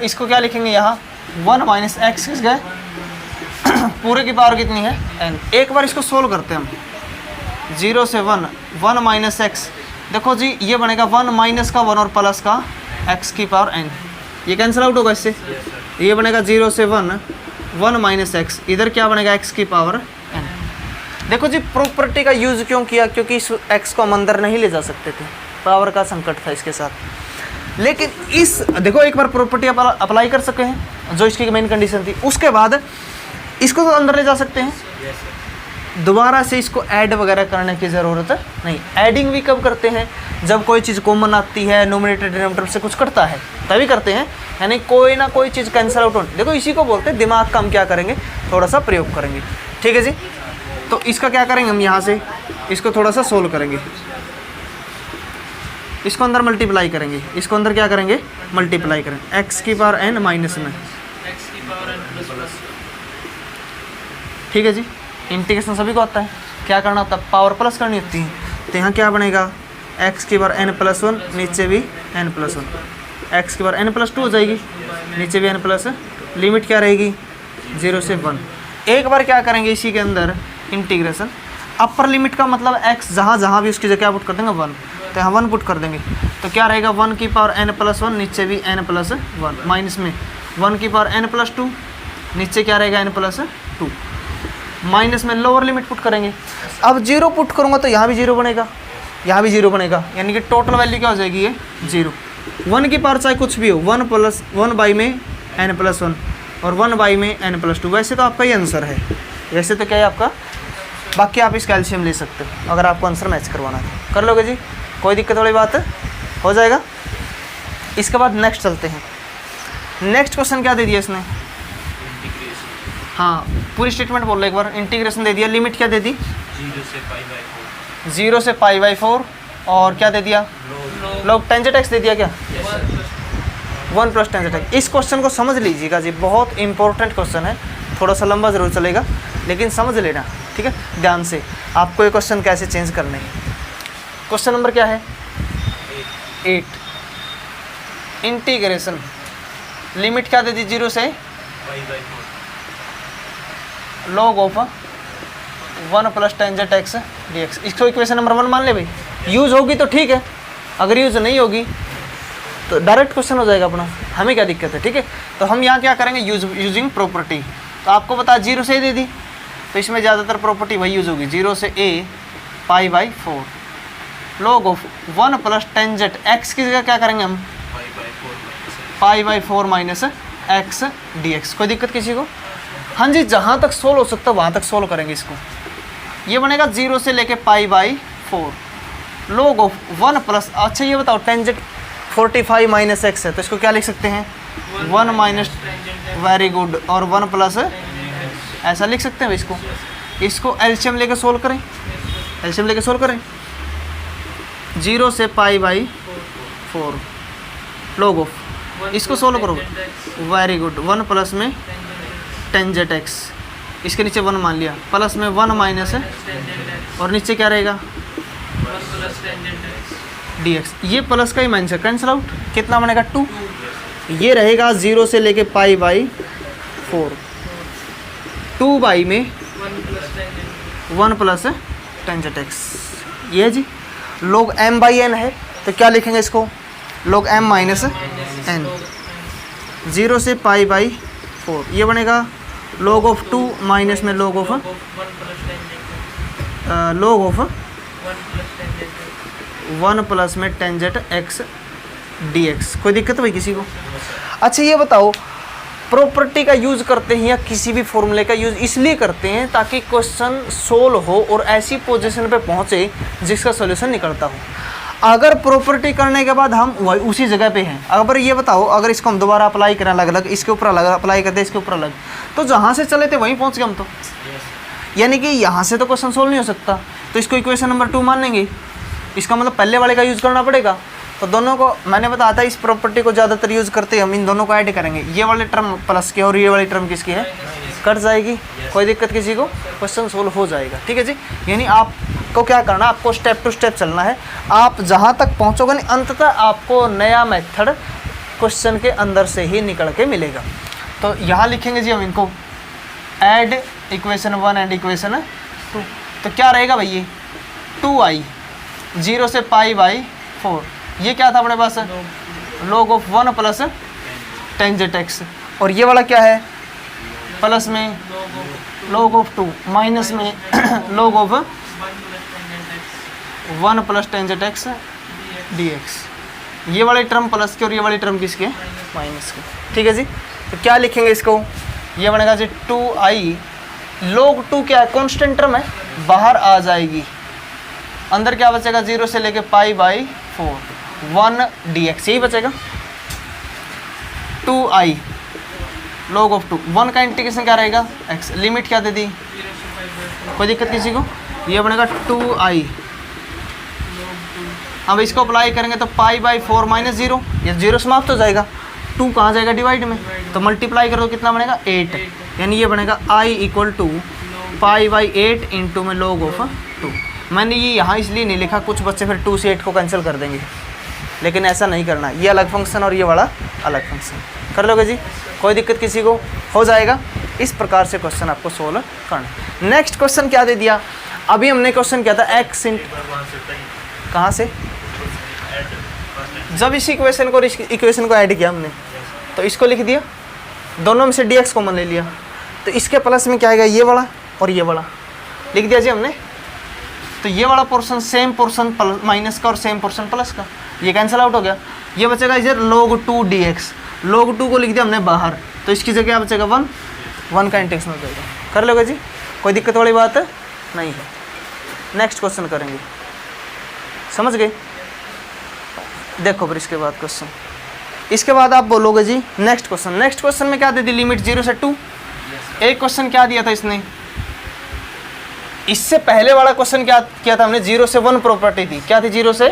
इसको क्या लिखेंगे यहाँ, 1 - x किस गए, पूरे की पावर कितनी है, n। एक बार इसको सोल्व करते हैं हम, 0 से 1, 1 - x। देखो जी ये बनेगा 1 - का 1 और प्लस का x की पावर n, ये कैंसिल आउट होगा इससे। ये बनेगा 0 से 1, 1 - x, इधर क्या बनेगा x की पावर n। देखो जी प्रॉपर्टी का यूज़ क्यों किया, क्योंकि इस x को हम अंदर नहीं ले जा सकते थे, पावर का संकट था इसके साथ। लेकिन इस देखो एक बार प्रॉपर्टी अप्लाई कर सके हैं, जो इसकी मेन कंडीशन थी। उसके बाद इसको तो अंदर ले जा सकते हैं, दोबारा से इसको ऐड वगैरह करने की ज़रूरत नहीं। ऐडिंग भी कब करते हैं, जब कोई चीज़ कॉमन आती है, नोमिनेटर डिनोमिनेटर से कुछ कटता है तभी करते हैं, यानी कोई ना कोई चीज़ कैंसिल आउट होने। देखो इसी को बोलते हैं दिमाग का हम क्या करेंगे, थोड़ा सा प्रयोग करेंगे। ठीक है जी, तो इसका क्या करेंगे हम, यहाँ से इसको थोड़ा सा सोल्व करेंगे, इसको अंदर मल्टीप्लाई करेंगे, इसको अंदर क्या करेंगे, मल्टीप्लाई करेंगे x की पावर n माइनस में, ठीक है जी। इंटीग्रेशन सभी को आता है, क्या करना होता है, पावर प्लस करनी होती है। तो यहाँ क्या बनेगा, x की पावर n+1, नीचे भी n+1, x की पावर n+2 हो जाएगी, नीचे भी n+, लिमिट क्या रहेगी 0 से 1। एक बार क्या करेंगे इसी के अंदर इंटीग्रेशन, अपर लिमिट का मतलब x जहाँ जहाँ भी उसकी जगह क्या पुट कर देंगे 1, तो यहाँ 1 पुट कर देंगे, तो क्या रहेगा 1 की पावर n+1, नीचे भी n+1, माइनस में 1 की पावर n+2, नीचे क्या रहेगा n+2, माइनस में लोअर लिमिट पुट करेंगे। अब 0 पुट करूँगा तो यहाँ भी 0 बनेगा, यहाँ भी 0 बनेगा, यानी कि टोटल वैल्यू क्या हो जाएगी ये 0। 1 की पावर चाहे कुछ भी हो, 1 बाई में n+1 और 1 बाई में n+2, वैसे तो आपका ये आंसर है, वैसे तो क्या है आपका, बाकी आप इसका एलसीएम ले सकते हो अगर आपको आंसर मैच करवाना है, कर लोगे जी, कोई दिक्कत वाली बात हो जाएगा। इसके बाद नेक्स्ट चलते हैं। नेक्स्ट क्वेश्चन क्या दे दिया इसने, हाँ पूरी स्टेटमेंट बोल लो एक बार। इंटीग्रेशन दे दिया, लिमिट क्या दे दी 0 से π/4, और क्या दे दिया log tan x दे दिया, क्या 1 + tan x। इस क्वेश्चन को समझ लीजिएगा जी, बहुत इंपॉर्टेंट क्वेश्चन है, थोड़ा सा लंबा ज़रूर चलेगा लेकिन समझ लेना, ठीक है ध्यान से, आपको ये क्वेश्चन कैसे चेंज करने हैं। क्वेश्चन नंबर क्या है 8, इंटीग्रेशन लिमिट क्या दे दी 0 से log of 1 + tan x dx। इसको इक्वेशन नंबर 1 मान ले भाई, यूज़ होगी तो ठीक है, अगर यूज़ नहीं होगी तो डायरेक्ट क्वेश्चन हो जाएगा अपना, हमें क्या दिक्कत है, ठीक है। तो हम यहाँ क्या करेंगे, यूजिंग प्रॉपर्टी, तो आपको पता 0 से दे दी, तो इसमें ज़्यादातर प्रॉपर्टी वही यूज़ होगी, 0 से a π/4 log of 1 + tan x की जगह क्या करेंगे हम π/4 माइनस x dx। कोई दिक्कत किसी को, हाँ जी, जहाँ तक सोल्व हो सकता है वहाँ तक सोल्व करेंगे इसको। ये बनेगा 0 से लेके π/4 log ऑफ 1 +, अच्छा ये बताओ tan 45 माइनस x है, तो इसको क्या लिख सकते हैं 1 माइनस, वेरी गुड, और 1 +, ऐसा लिख सकते हैं इसको। इसको एलसीएम लेके सोल्व करें, एलसीएम लेके सोल्व करें, 0 से π/4 log ऑफ, इसको सोल्व करो, वेरी गुड, 1 + में tan x, इसके नीचे 1 मान लिया, प्लस में 1 माइनस है, और नीचे क्या रहेगा dx। ये प्लस का ही माइनस है, कैंसिल आउट, कितना बनेगा 2, ये रहेगा 0 से लेके π/4, 2 बाई में 1 + tan x, ये है जी। log m/n है, तो क्या लिखेंगे इसको log m - n, 0 से π/4, ये बनेगा log ऑफ 2 माइनस में log ऑफ 1 + में tan x dx। कोई दिक्कत भाई किसी को? अच्छा ये बताओ, प्रॉपर्टी का यूज़ करते हैं या किसी भी फॉर्मूले का यूज़ इसलिए करते हैं ताकि क्वेश्चन सोल्व हो और ऐसी पोजीशन पे पहुंचे जिसका सॉल्यूशन निकलता हो। अगर प्रॉपर्टी करने के बाद हम वही उसी जगह पे हैं, अगर ये बताओ अगर इसको हम दोबारा अप्लाई करें अलग अलग, इसके ऊपर अलग अप्लाई करते इसके ऊपर अलग, तो जहाँ से चले थे वहीं पहुँच गए हम तो, यानी कि यहाँ से तो क्वेश्चन सोल्व नहीं हो सकता, तो इसको इक्वेशन नंबर 2 मान लेंगे। इसका मतलब पहले वाले का यूज़ करना पड़ेगा, तो दोनों को मैंने बताया था, इस प्रॉपर्टी को ज़्यादातर यूज़ करते हम इन दोनों को ऐड करेंगे, ये वाले टर्म प्लस के और ये वाली टर्म किसकी है, कट जाएगी, कोई दिक्कत किसी को, क्वेश्चन सोल्व हो जाएगा, ठीक है जी। यानी आपको क्या करना, आपको स्टेप टू स्टेप चलना है, आप जहाँ तक पहुँचोगे नहीं अंततः आपको नया मेथड क्वेश्चन के अंदर से ही निकल के मिलेगा। तो यहाँ लिखेंगे जी हम इनको, ऐड इक्वेशन 1 एंड इक्वेशन 2, तो क्या रहेगा भैया 2i 0 से π/4, ये क्या था अपने पास log ऑफ 1 + tan x, और ये वाला क्या है प्लस में log ऑफ 2 माइनस में log of 1 + tan x dx। ये वाली टर्म प्लस की और ये वाली टर्म किसके, माइनस की, ठीक है जी। तो क्या लिखेंगे इसको, ये बनेगा जी 2i log 2 क्या है, कांस्टेंट टर्म है, बाहर आ जाएगी, अंदर क्या बचेगा 0 से लेके π/4 1 dx, यही बचेगा। 2i log of 2, 1 का इंटीग्रेशन क्या रहेगा x, लिमिट क्या दे दी, कोई दिक्कत किसी को, ये बनेगा 2i। अब इसको अप्लाई करेंगे तो π/4 - 0, ये 0 समाप्त हो जाएगा, 2 कहाँ जाएगा डिवाइड में, तो मल्टीप्लाई करो कितना बनेगा 8, यानी ये बनेगा i = π/8 इंटू में log of 2। मैंने ये यहाँ इसलिए नहीं लिखा, कुछ बच्चे फिर 2 से 8 को कैंसिल कर देंगे, लेकिन ऐसा नहीं करना, ये अलग फंक्शन और ये वाला अलग फंक्शन। कर लोगे जी, कोई दिक्कत किसी को, हो जाएगा। इस प्रकार से क्वेश्चन आपको सोल्व करना। नेक्स्ट क्वेश्चन क्या दे दिया, अभी हमने क्वेश्चन किया था x कहाँ से, जब इस इक्वेशन को ऐड किया हमने तो इसको लिख दिया, दोनों में से dx कॉमन ले लिया, तो इसके प्लस में क्या आएगा, ये वाला और ये वाला लिख दिया जी हमने। तो ये वाला पोर्शन सेम पोर्शन माइनस का और सेम पोर्शन प्लस का, ये कैंसिल आउट हो गया, ये बचेगा इधर log 2 dx, log 2 को लिख दिया हमने बाहर, तो इसकी जगह क्या बचेगा 1 का इंटीग्रेशन हो जाएगा। कर लोगे जी, कोई दिक्कत वाली बात नहीं है। नेक्स्ट क्वेश्चन करेंगे, समझ गए। देखो फिर इसके बाद क्वेश्चन, इसके बाद आप बोलोगे जी नेक्स्ट क्वेश्चन। नेक्स्ट क्वेश्चन में क्या दे दी, लिमिट 0 से 2। एक क्वेश्चन क्या दिया था इसने, इससे पहले वाला क्वेश्चन क्या किया था हमने, 0 से 1 प्रॉपर्टी थी, क्या थी 0 से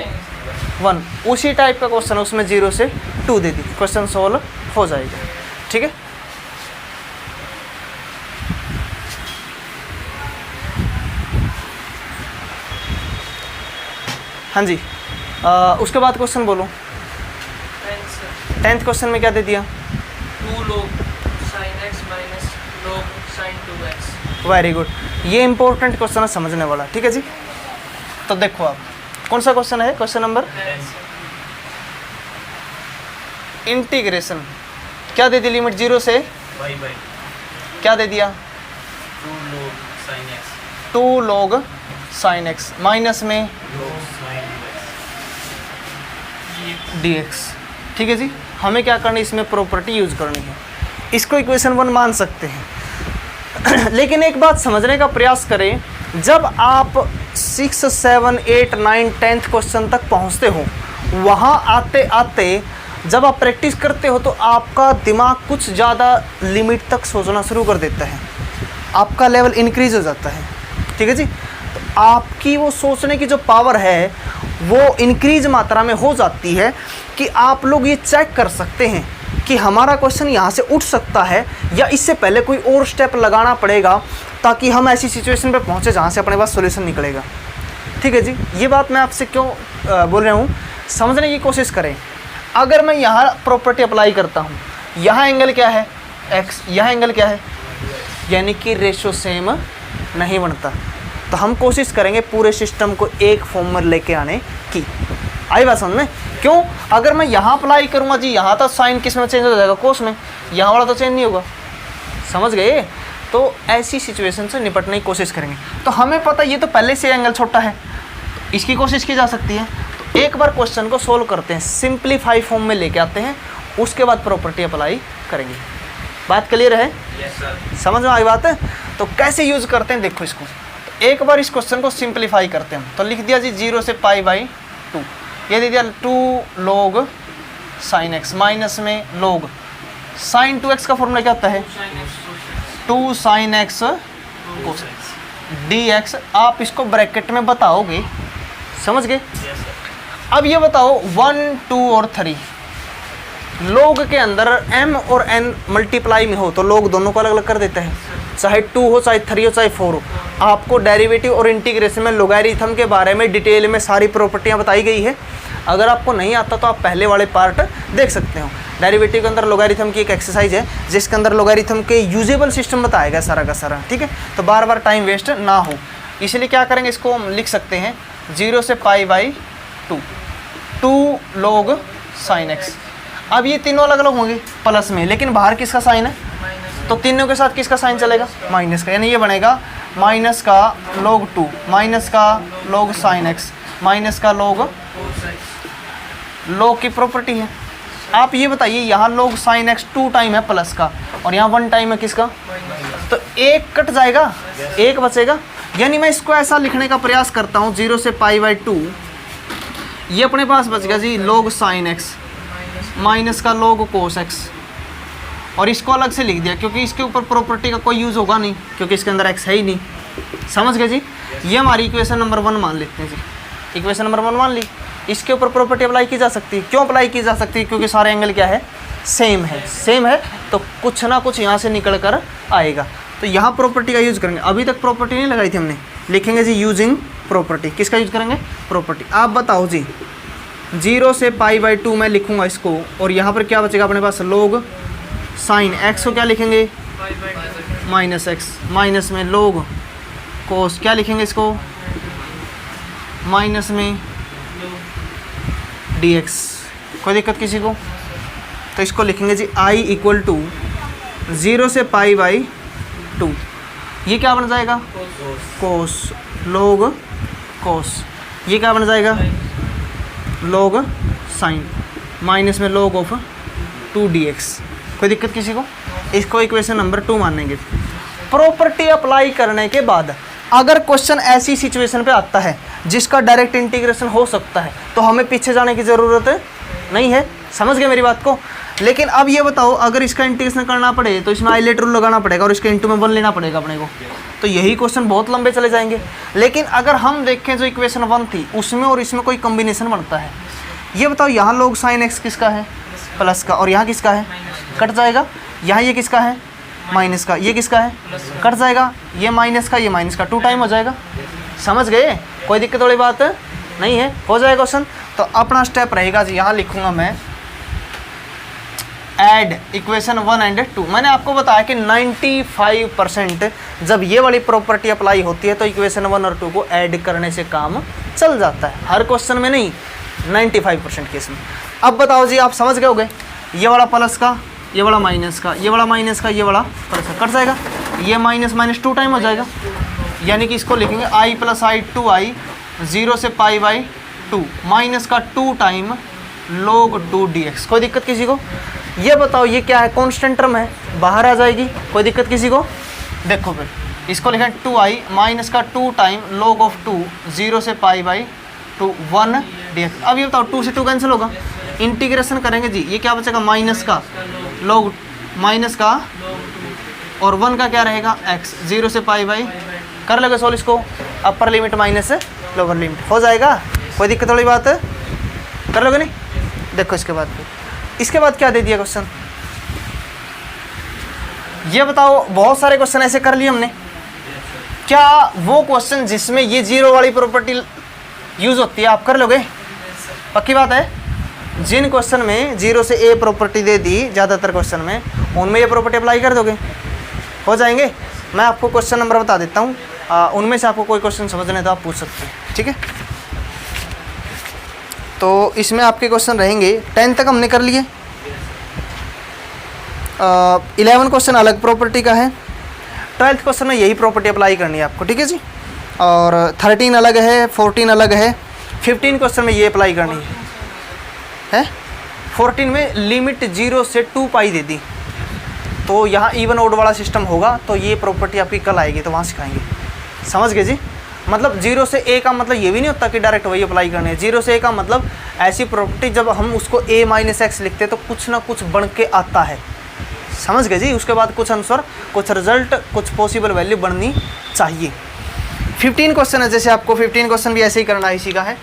1, उसी टाइप का क्वेश्चन उसमें 0 से 2 दे दी, क्वेश्चन सोल्व हो जाएगा। ठीक है, हाँ जी। उसके बाद क्वेश्चन बोलो। 10th क्वेश्चन में क्या दे दिया, 2 log sin x minus log sin 2x। Very good, ये इंपॉर्टेंट क्वेश्चन है समझने वाला। ठीक है जी, तो देखो आप कौन सा क्वेश्चन है, क्वेश्चन नंबर इंटीग्रेशन, क्या दे दी लिमिट 0 से क्या दे दिया 2 log sin x माइनस में dx। ठीक है जी, हमें क्या करनी है, इसमें प्रॉपर्टी यूज करनी है, इसको इक्वेशन 1 मान सकते हैं। लेकिन एक बात समझने का प्रयास करें, जब आप 6, 7, 8, 9, 10th क्वेश्चन तक पहुंचते हो, वहां आते आते जब आप प्रैक्टिस करते हो तो आपका दिमाग कुछ ज़्यादा लिमिट तक सोचना शुरू कर देता है, आपका लेवल इंक्रीज हो जाता है। ठीक है जी, तो आपकी वो सोचने की जो पावर है वो इंक्रीज मात्रा में हो जाती है कि आप लोग ये चेक कर सकते हैं कि हमारा क्वेश्चन यहाँ से उठ सकता है या इससे पहले कोई और स्टेप लगाना पड़ेगा, ताकि हम ऐसी सिचुएशन पे पहुँचे जहाँ से अपने पास सॉल्यूशन निकलेगा। ठीक है जी, ये बात मैं आपसे क्यों बोल रहा हूँ, समझने की कोशिश करें। अगर मैं यहाँ प्रॉपर्टी अप्लाई करता हूँ, यहाँ एंगल क्या है x, यहाँ एंगल क्या है, यानी कि रेशो सेम नहीं बनता, तो हम कोशिश करेंगे पूरे सिस्टम को एक फॉर्म में लेके आने की। आई बात समझ में, क्यों, अगर मैं यहाँ अप्लाई करूँगा जी, यहाँ तो साइन किस में चेंज हो जाएगा, कोस में, यहाँ वाला तो चेंज नहीं होगा। समझ गए, तो ऐसी सिचुएशन से निपटने की कोशिश करेंगे। तो हमें पता ये तो पहले से एंगल छोटा है, तो इसकी कोशिश की जा सकती है। तो एक बार क्वेश्चन को सोल्व करते हैं, सिंप्लीफाई फॉर्म में लेके आते हैं, उसके बाद प्रॉपर्टी अप्लाई करेंगे। बात क्लियर है? समझ में आई बात है? तो कैसे यूज करते हैं देखो इसको। तो एक बार इस क्वेश्चन को सिंप्लीफाई करते हैं, तो लिख दिया जी 0 से π/2, ये दे दिया 2 log sin x माइनस में log sin 2x का फॉर्मूला क्या होता है 2 sin x cos dx। आप इसको ब्रैकेट में बताओगे, समझ गए। अब ये बताओ 1, 2 और 3 लोग के अंदर m और n मल्टीप्लाई में हो तो लोग दोनों को अलग अलग कर देते हैं, चाहे 2 हो, चाहे 3 हो, चाहे 4 हो। आपको डेरिवेटिव और इंटीग्रेशन में लोगारिथम के बारे में डिटेल में सारी प्रॉपर्टियां बताई गई है। अगर आपको नहीं आता तो आप पहले वाले पार्ट देख सकते हो। डेरिवेटिव के अंदर लोगारिथम की एक एक्सरसाइज है जिसके अंदर लोगारिथम के यूजेबल सिस्टम बताएगा सारा का सारा। ठीक है, तो बार बार टाइम वेस्ट ना हो, इसलिए क्या करेंगे, इसको हम लिख सकते हैं 0 से π/2 2 log sin x। अब ये तीनों अलग अलग होंगे प्लस में, लेकिन बाहर किसका साइन है, तो तीनों के साथ किसका साइन चलेगा, माइनस का, यानी ये बनेगा माइनस का log 2 माइनस का log sin x माइनस का log की प्रॉपर्टी है। आप ये बताइए, यहाँ log sin x 2 टाइम है प्लस का और यहाँ 1 टाइम है किसका, तो एक कट जाएगा, एक बचेगा। यानी मैं इसको ऐसा लिखने का प्रयास करता हूँ 0 से π/2, ये अपने पास बच गया जी log sin x माइनस का log cos x, और इसको अलग से लिख दिया क्योंकि इसके ऊपर प्रॉपर्टी का कोई यूज़ होगा नहीं क्योंकि इसके अंदर x है ही नहीं। समझ गए जी। ये हमारी इक्वेशन नंबर 1 मान लेते हैं जी, इक्वेशन नंबर 1 मान ली। इसके ऊपर प्रॉपर्टी अप्लाई की जा सकती है। क्यों अप्लाई की जा सकती है? क्योंकि सारे एंगल क्या है, सेम है, सेम है तो कुछ ना कुछ यहाँ से निकल कर आएगा, तो यहाँ प्रॉपर्टी का यूज़ करेंगे। अभी तक प्रॉपर्टी नहीं लगाई थी हमने, लिखेंगे जी यूजिंग प्रॉपर्टी। किसका यूज़ करेंगे? प्रॉपर्टी। आप बताओ जी, 0 से π/2 मैं लिखूँगा इसको, और यहाँ पर क्या बचेगा अपने पास log sin x को क्या लिखेंगे? माइनस एक्स, माइनस में log cos क्या लिखेंगे इसको? माइनस में dx। कोई दिक्कत किसी को? तो इसको लिखेंगे जी I इक्वल टू 0 से π/2, ये क्या बन जाएगा? cos, log cos, ये क्या बन जाएगा? log sin, माइनस में log ऑफ 2 dx। कोई दिक्कत किसी को? इसको इक्वेशन नंबर 2 मानेंगे। प्रॉपर्टी अप्लाई करने के बाद अगर क्वेश्चन ऐसी सिचुएशन पे आता है जिसका डायरेक्ट इंटीग्रेशन हो सकता है तो हमें पीछे जाने की ज़रूरत नहीं है। समझ गए मेरी बात को? लेकिन अब ये बताओ, अगर इसका इंटीग्रेशन करना पड़े तो इसमें आइलेट रूल लगाना पड़ेगा और इसके इंटू में 1 लेना पड़ेगा अपने को, तो यही क्वेश्चन बहुत लंबे चले जाएंगे। लेकिन अगर हम देखें जो इक्वेशन 1 थी उसमें और इसमें कोई कम्बिनेशन बनता है, ये बताओ यहाँ log sin x किसका है? प्लस का, और यहाँ किसका है? कट जाएगा। यहाँ ये किसका है? माइनस का, ये किसका है? कट जाएगा। ये माइनस का, ये माइनस का, 2 टाइम हो जाएगा। समझ गए? कोई दिक्कत वाली बात नहीं है, हो जाएगा क्वेश्चन। तो अपना स्टेप रहेगा जी, यहाँ लिखूंगा मैं ऐड इक्वेशन 1 एंड 2। मैंने आपको बताया कि 95% जब ये वाली प्रॉपर्टी अप्लाई होती है तो इक्वेशन 1 और 2 को ऐड करने से काम चल जाता है। हर क्वेश्चन में नहीं, 95% केस में। अब बताओ जी, आप समझ गए होगे, ये वाला प्लस का, ये वाला माइनस का, ये वाला माइनस का, ये वाला प्लस का, कट जाएगा। ये माइनस माइनस 2 टाइम हो जाएगा, यानी कि इसको लिखेंगे I + I2i 0 से π/2 माइनस का 2 टाइम log 2 dx। कोई दिक्कत किसी को? ये बताओ ये क्या है? कांस्टेंट टर्म है, बाहर आ जाएगी। कोई दिक्कत किसी को? देखो फिर इसको लिखें 2i माइनस का 2 टाइम log ऑफ 2 0 से π/2 1 dx। अब ये बताओ 2 से 2 कैंसिल होगा, इंटीग्रेशन करेंगे जी, ये क्या बचेगा? माइनस का log, माइनस का और 1 का क्या रहेगा? x, 0 से π/, कर लोगे सोल्व इसको, upper limit minus lower limit, हो जाएगा। कोई दिक्कत वाली बात कर लोगे नहीं? देखो इसके बाद क्या दे दिया क्वेश्चन, ये बताओ। बहुत सारे क्वेश्चन ऐसे कर लिए हमने, क्या वो क्वेश्चन जिसमें ये 0 वाली प्रॉपर्टी यूज होती है आप कर लोगे? पक्की बात है। जिन क्वेश्चन में 0 से a प्रॉपर्टी दे दी ज़्यादातर क्वेश्चन में, उनमें ये प्रॉपर्टी अप्लाई कर दोगे, हो जाएंगे। मैं आपको क्वेश्चन नंबर बता देता हूँ, उनमें से आपको कोई क्वेश्चन समझने तो आप पूछ सकते हैं, ठीक है। तो इसमें आपके क्वेश्चन रहेंगे 10 तक हमने कर लिए। 11 क्वेश्चन अलग प्रॉपर्टी का है, 12th क्वेश्चन में यही प्रॉपर्टी अप्लाई करनी है आपको, ठीक है जी। और 13 अलग है, 14 अलग है, 15 क्वेश्चन में ये अप्लाई करनी है। 14 में लिमिट 0 से 2π दे दी, तो यहाँ इवन ओड वाला सिस्टम होगा, तो ये प्रॉपर्टी आपकी कल आएगी तो वहाँ सिखाएंगे। समझ गए जी? मतलब 0 से a का मतलब ये भी नहीं होता कि डायरेक्ट वही अप्लाई करनी है। 0 से a का मतलब ऐसी प्रॉपर्टी जब हम उसको a - x लिखते हैं तो कुछ ना कुछ बन के आता है। समझ गए जी? उसके बाद कुछ आंसर, कुछ रिजल्ट, कुछ पॉसिबल वैल्यू बननी चाहिए। 15 क्वेश्चन है, जैसे आपको 15 क्वेश्चन भी ऐसे ही करना है, इसी का है।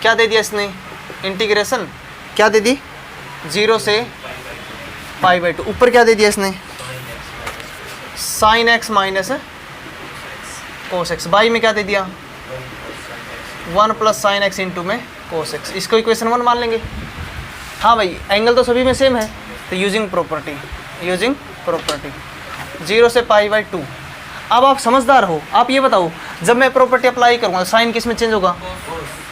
क्या दे दिया इसने? इंटीग्रेशन क्या दे दी? 0 से π/2। ऊपर क्या दे दिया इसने? sin x minus cos x। By में क्या दे दिया? 1 + sin x इंटू में cos x। इसको इक्वेशन 1 मान लेंगे। हाँ भाई, एंगल तो सभी में सेम है, तो यूजिंग प्रॉपर्टी 0 से π/2। अब आप समझदार हो, आप ये बताओ, जब मैं प्रॉपर्टी अप्लाई करूँगा साइन किस में चेंज होगा?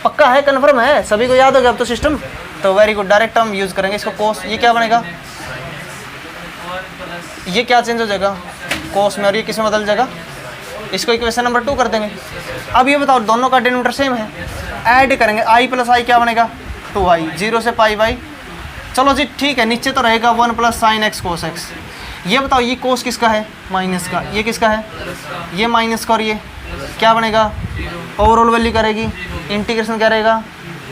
पक्का है, कन्फर्म है, सभी को याद हो गया अब तो सिस्टम। तो वेरी गुड, डायरेक्ट हम यूज़ करेंगे इसको। cos, ये क्या बनेगा? ये क्या चेंज हो जाएगा? cos में, और ये किस में बदल जाएगा? इसको इक्वेशन नंबर 2 कर देंगे। अब ये बताओ, दोनों का डिनोमिनेटर सेम है, ऐड करेंगे I + I क्या बनेगा? 2i 0 से π/। चलो जी ठीक है, नीचे तो रहेगा 1 + sin x cos x। ये बताओ ये कोस किसका है, माइनस का, ये किसका है, प्लस का, ये माइनस का, और ये क्या बनेगा, जीरो, ओवरऑल वैल्यू क्या रहेगी, इंटीग्रेशन क्या रहेगा,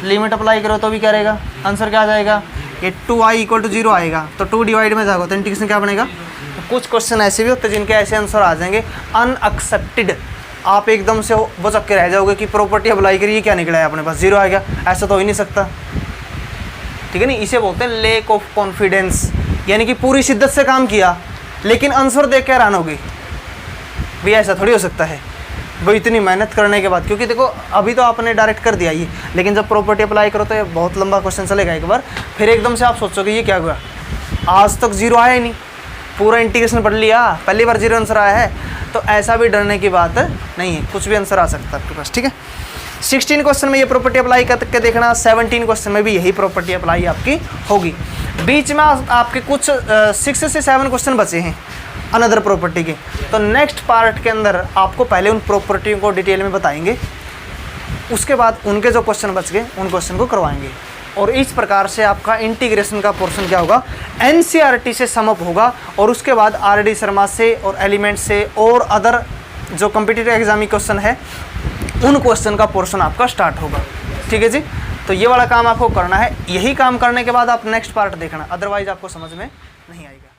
लिमिट अप्लाई करो तो भी क्या रहेगा, आंसर क्या आ जाएगा, ये 2i = 0 आएगा, तो 2 डिवाइड में जाएगा तो इंटीग्रेशन क्या बनेगा। तो कुछ क्वेश्चन ऐसे भी होते हैं जिनके ऐसे आंसर आ जाएंगे अनएक्सेप्टेड, आप एकदम से बचक के रह जाओगे कि प्रॉपर्टी अप्लाई करिए क्या निकला है अपने पास, 0 आ गया, ऐसा तो हो ही नहीं सकता, ठीक है नहीं। इसे बोलते हैं लेक ऑफ कॉन्फिडेंस, यानी कि पूरी शिद्दत से काम किया लेकिन आंसर देख के हैरान हो गई, भी ऐसा थोड़ी हो सकता है वो इतनी मेहनत करने के बाद, क्योंकि देखो अभी तो आपने डायरेक्ट कर दिया ये, लेकिन जब प्रॉपर्टी अप्लाई करो तो ये बहुत लंबा क्वेश्चन चलेगा एक बार, फिर एकदम से आप सोचोगे ये क्या हुआ, आज तक 0 आया ही नहीं, पूरा इंटीग्रेशन पढ़ लिया, पहली बार 0 आंसर आया है, तो ऐसा भी डरने की बात नहीं है, कुछ भी आंसर आ सकता है आपके पास, ठीक है। 16 क्वेश्चन में ये प्रॉपर्टी अप्लाई करके देखना, 17 क्वेश्चन में भी यही प्रॉपर्टी अप्लाई आपकी होगी। बीच में आपके कुछ 6 से 7 क्वेश्चन बचे हैं अनदर प्रॉपर्टी के, तो नेक्स्ट पार्ट के अंदर आपको पहले उन प्रॉपर्टियों को डिटेल में बताएंगे, उसके बाद उनके जो क्वेश्चन बच गए उन क्वेश्चन को करवाएंगे, और इस प्रकार से आपका इंटीग्रेशन का पोर्शन क्या होगा, एनसीईआरटी से समअप होगा, और उसके बाद आरडी शर्मा से और एलिमेंट से और अदर जो कॉम्पिटिटिव एग्जाम क्वेश्चन है उन क्वेश्चन का पोर्शन आपका स्टार्ट होगा, ठीक है जी। तो ये वाला काम आपको करना है, यही काम करने के बाद आप नेक्स्ट पार्ट देखना, अदरवाइज आपको समझ में नहीं आएगा।